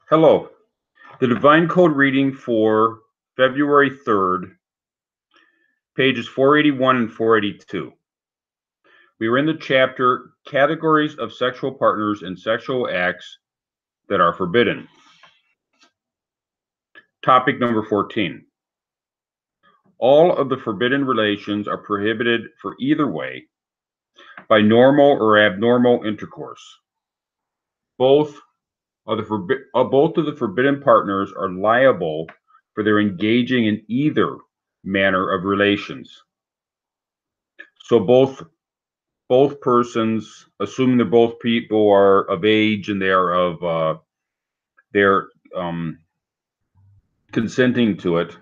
Hello. The Divine Code reading for February 3rd, pages 481 and 482. We are in the chapter Categories of Sexual Partners and Sexual Acts that are Forbidden. Topic number 14. All of the forbidden relations are prohibited for either way by normal or abnormal intercourse. Both of the forbidden partners are liable for their engaging in either manner of relations. So both persons, assuming that both people are of age and they're consenting to it,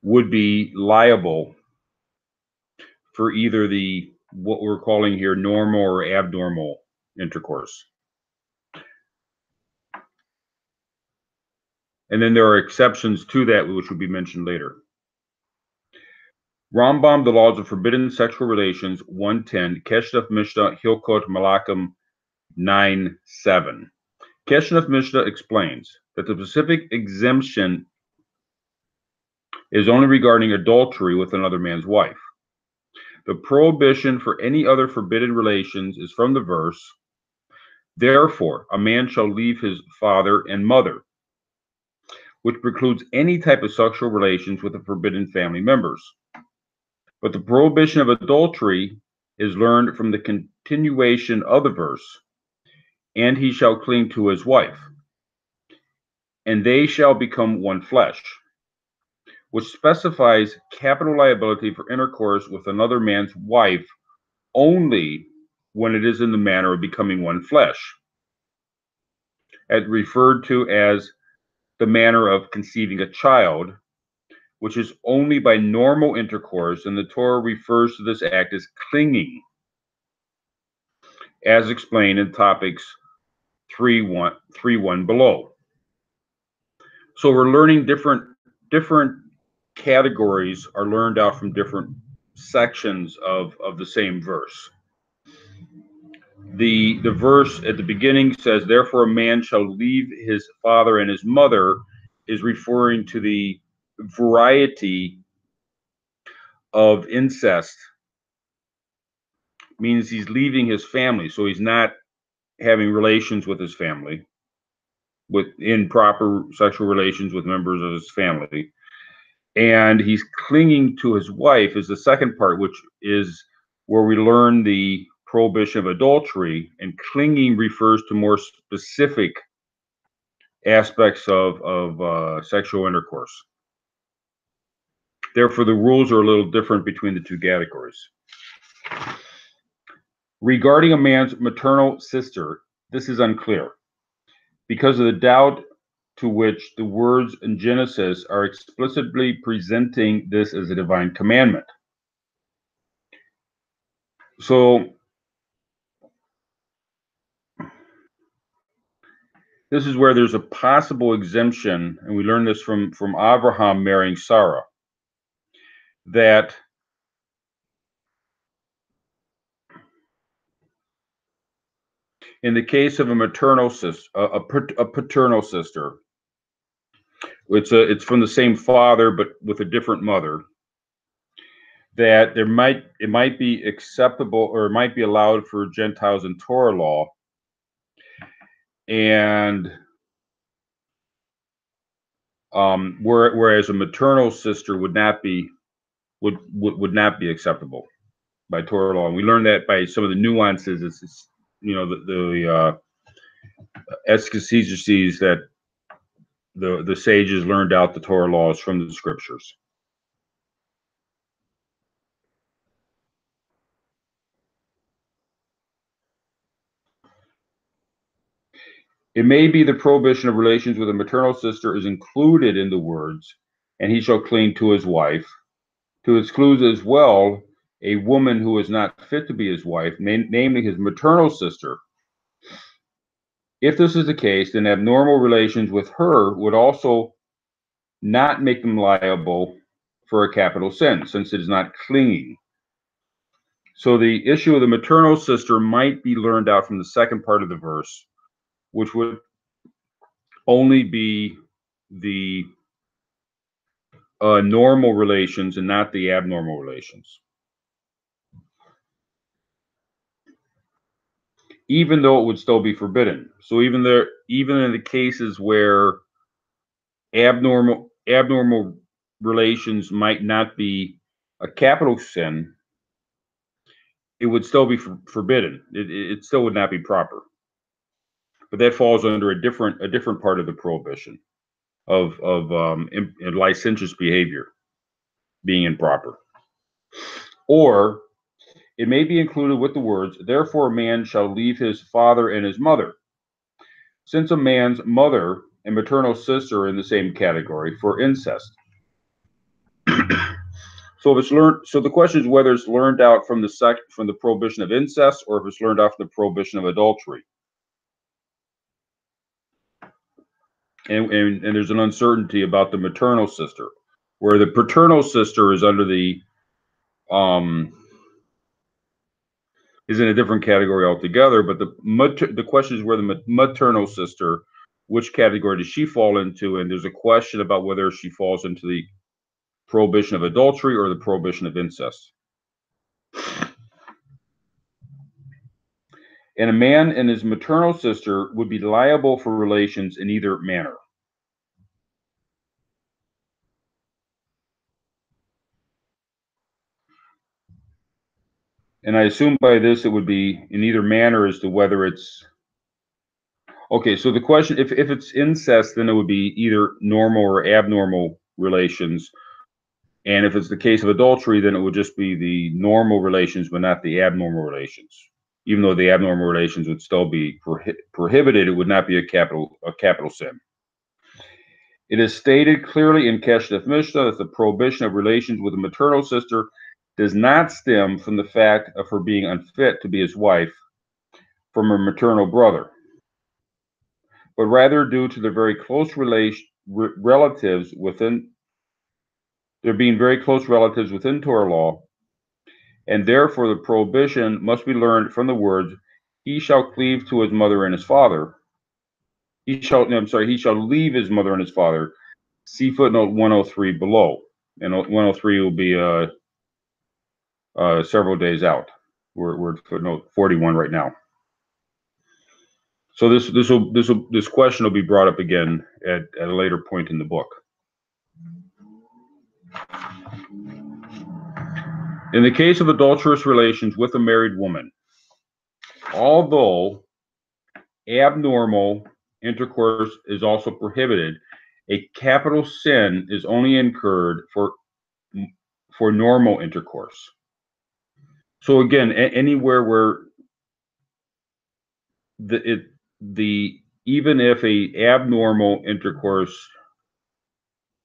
would be liable for either what we're calling here normal or abnormal intercourse. And then there are exceptions to that, which will be mentioned later. Rambam, The Laws of Forbidden Sexual Relations, 110, Keshnaf Mishnah, Hilkot Malachim 9:7. Keshnaf Mishnah explains that the specific exemption is only regarding adultery with another man's wife. The prohibition for any other forbidden relations is from the verse, "Therefore, a man shall leave his father and mother," which precludes any type of sexual relations with the forbidden family members. But the prohibition of adultery is learned from the continuation of the verse, "And he shall cling to his wife, and they shall become one flesh," which specifies capital liability for intercourse with another man's wife only when it is in the manner of becoming one flesh, as referred to as the manner of conceiving a child, which is only by normal intercourse, and the Torah refers to this act as clinging, as explained in topics 3.1 below. So we're learning different categories are learned out from different sections of the same verse. The verse at the beginning says, "Therefore a man shall leave his father and his mother," is referring to the variety of incest. Means he's leaving his family, so he's not having relations with his family, with improper sexual relations with members of his family. And he's clinging to his wife is the second part, which is where we learn the prohibition of adultery, and clinging refers to more specific aspects of sexual intercourse. Therefore, the rules are a little different between the two categories. Regarding a man's maternal sister, this is unclear because of the doubt to which the words in Genesis are explicitly presenting this as a divine commandment. So this is where there's a possible exemption, and we learn this from Abraham marrying Sarah, that in the case of a maternal sister, a paternal sister, it's from the same father but with a different mother, that it might be acceptable or it might be allowed for Gentiles in Torah law, and whereas a maternal sister would not be acceptable by Torah law. And we learned that by some of the nuances. It's the exegeses that the sages learned out the Torah laws from the scriptures. It may be the prohibition of relations with a maternal sister is included in the words, "and he shall cling to his wife," to exclude as well a woman who is not fit to be his wife, namely his maternal sister. If this is the case, then abnormal relations with her would also not make them liable for a capital sin, since it is not clinging. So the issue of the maternal sister might be learned out from the second part of the verse, which would only be the normal relations and not the abnormal relations. Even though it would still be forbidden. So even in the cases where abnormal relations might not be a capital sin, it would still be forbidden. It still would not be proper. But that falls under a different part of the prohibition of licentious behavior being improper. Or it may be included with the words, therefore a man shall leave his father and his mother. Since a man's mother and maternal sister are in the same category for incest. So if it's learned, so the question is whether it's learned out from the prohibition of incest, or if it's learned out from the prohibition of adultery. And there's an uncertainty about the maternal sister, where the paternal sister is under the is in a different category altogether. But the question is where the maternal sister, which category does she fall into? And there's a question about whether she falls into the prohibition of adultery or the prohibition of incest. And a man and his maternal sister would be liable for relations in either manner. And I assume by this it would be in either manner as to whether it's okay. So the question, if it's incest, then it would be either normal or abnormal relations. And if it's the case of adultery, then it would just be the normal relations, but not the abnormal relations. Even though the abnormal relations would still be prohibited, it would not be a capital sin. It is stated clearly in Keshdef Mishnah that the prohibition of relations with a maternal sister does not stem from the fact of her being unfit to be his wife from her maternal brother, but rather due to the very close relatives within there being very close relatives within Torah law, and therefore the prohibition must be learned from the words, he shall cleave to his mother and his father. He shall leave his mother and his father. See footnote 103 below. And 103 will be several days out. We're at footnote 41 right now. So this question will be brought up again at a later point in the book. In the case of adulterous relations with a married woman, although abnormal intercourse is also prohibited, a capital sin is only incurred for normal intercourse. So again, anywhere where even if a abnormal intercourse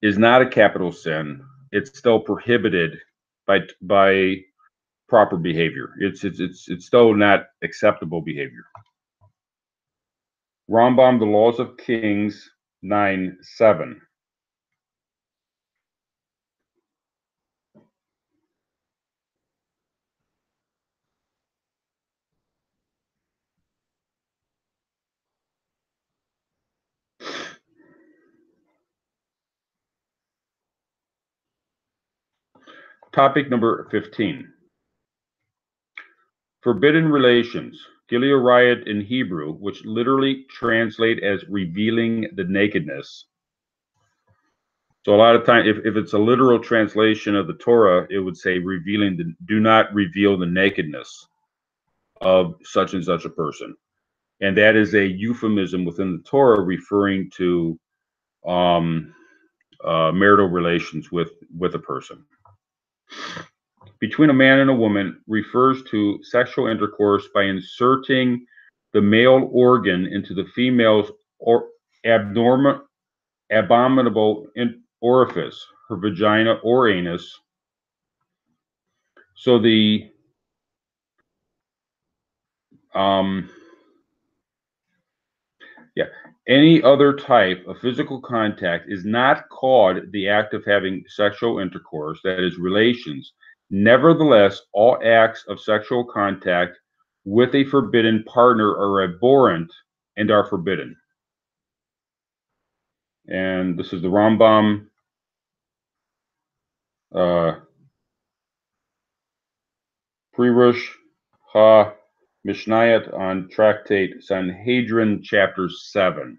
is not a capital sin, it's still prohibited by proper behavior. It's still not acceptable behavior. Rambam, The Laws of Kings 9:7. Topic number 15. Forbidden relations. Gileorayat in Hebrew, which literally translate as revealing the nakedness. So a lot of times, if it's a literal translation of the Torah, it would say do not reveal the nakedness of such and such a person. And that is a euphemism within the Torah referring to marital relations with a person. Between a man and a woman refers to sexual intercourse by inserting the male organ into the female's abominable orifice, her vagina or anus. So any other type of physical contact is not called the act of having sexual intercourse, that is, relations. Nevertheless, all acts of sexual contact with a forbidden partner are abhorrent and are forbidden. And this is the Rambam. Pirush HaMishnayot on Tractate Sanhedrin, chapter 7.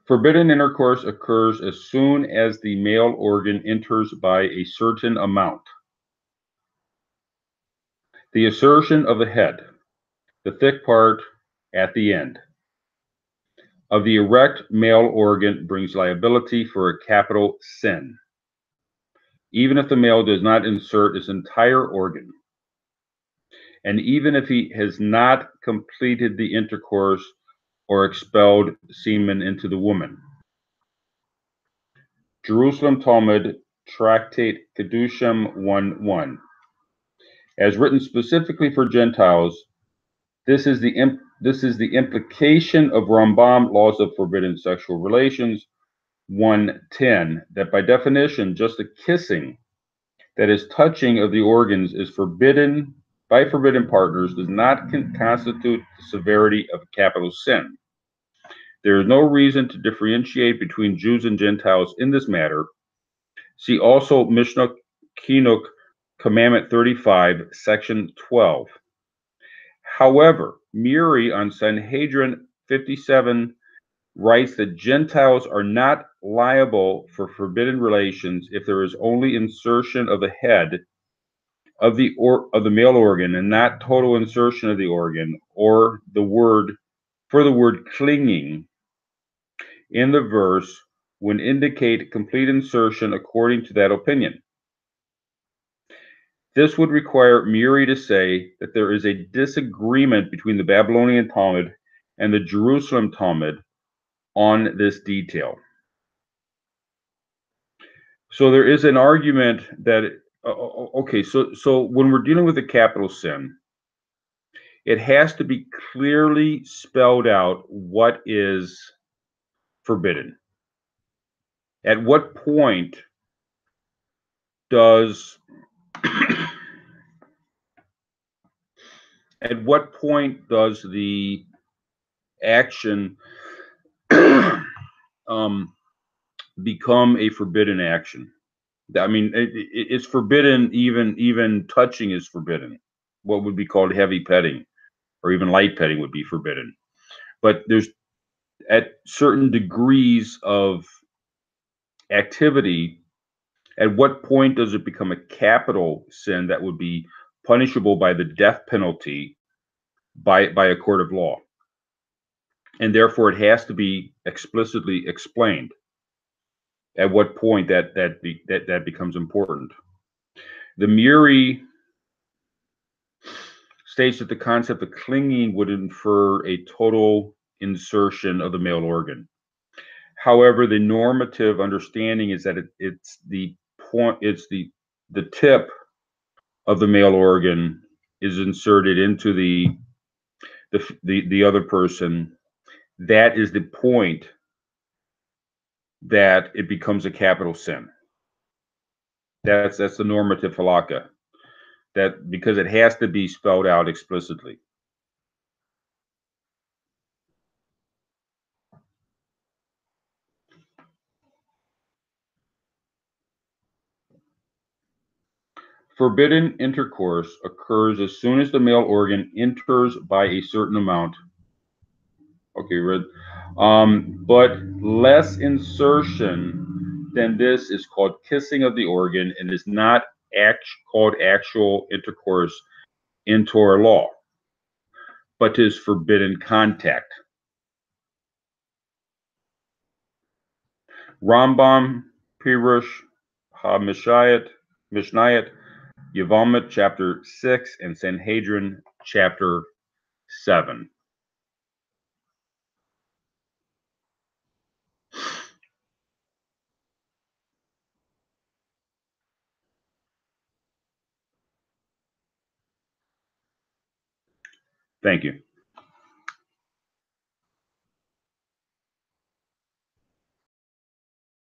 Forbidden intercourse occurs as soon as the male organ enters by a certain amount. The assertion of the head, the thick part at the end, of the erect male organ brings liability for a capital sin, even if the male does not insert his entire organ, and even if he has not completed the intercourse or expelled semen into the woman. Jerusalem Talmud, Tractate Kedushim 1:1. As written specifically for Gentiles, this is the implication of Rambam Laws of Forbidden Sexual Relations 1:10, that by definition, just the kissing, that is touching of the organs, is forbidden by forbidden partners, does not constitute the severity of a capital sin. There is no reason to differentiate between Jews and Gentiles in this matter. See also Mishnah Chinuch, Commandment 35, Section 12. However, Muri on Sanhedrin 57 writes that Gentiles are not liable for forbidden relations if there is only insertion of the head of the male organ and not total insertion of the organ, or the word clinging in the verse would indicate complete insertion according to that opinion. This would require Muri to say that there is a disagreement between the Babylonian Talmud and the Jerusalem Talmud on this detail. So there is an argument that, okay, so when we're dealing with a capital sin, it has to be clearly spelled out what is forbidden. At what point does the action become a forbidden action? I mean, it's forbidden. Even touching is forbidden. What would be called heavy petting, or even light petting, would be forbidden. But there's, at certain degrees of activity, at what point does it become a capital sin that would be punishable by the death penalty by a court of law? And therefore, it has to be explicitly explained at what point that becomes important. The Muri states that the concept of clinging would infer a total insertion of the male organ. However, the normative understanding is that it's the tip of the male organ is inserted into the other person. That is the point that it becomes a capital sin. That's the normative halakha. That, because it has to be spelled out explicitly. Forbidden intercourse occurs as soon as the male organ enters by a certain amount. Okay, read. But less insertion than this is called kissing of the organ and is not called actual intercourse in Torah law, but is forbidden contact. Rambam, Pirush HaMishnayot, Yevamot chapter 6, and Sanhedrin chapter 7. Thank you.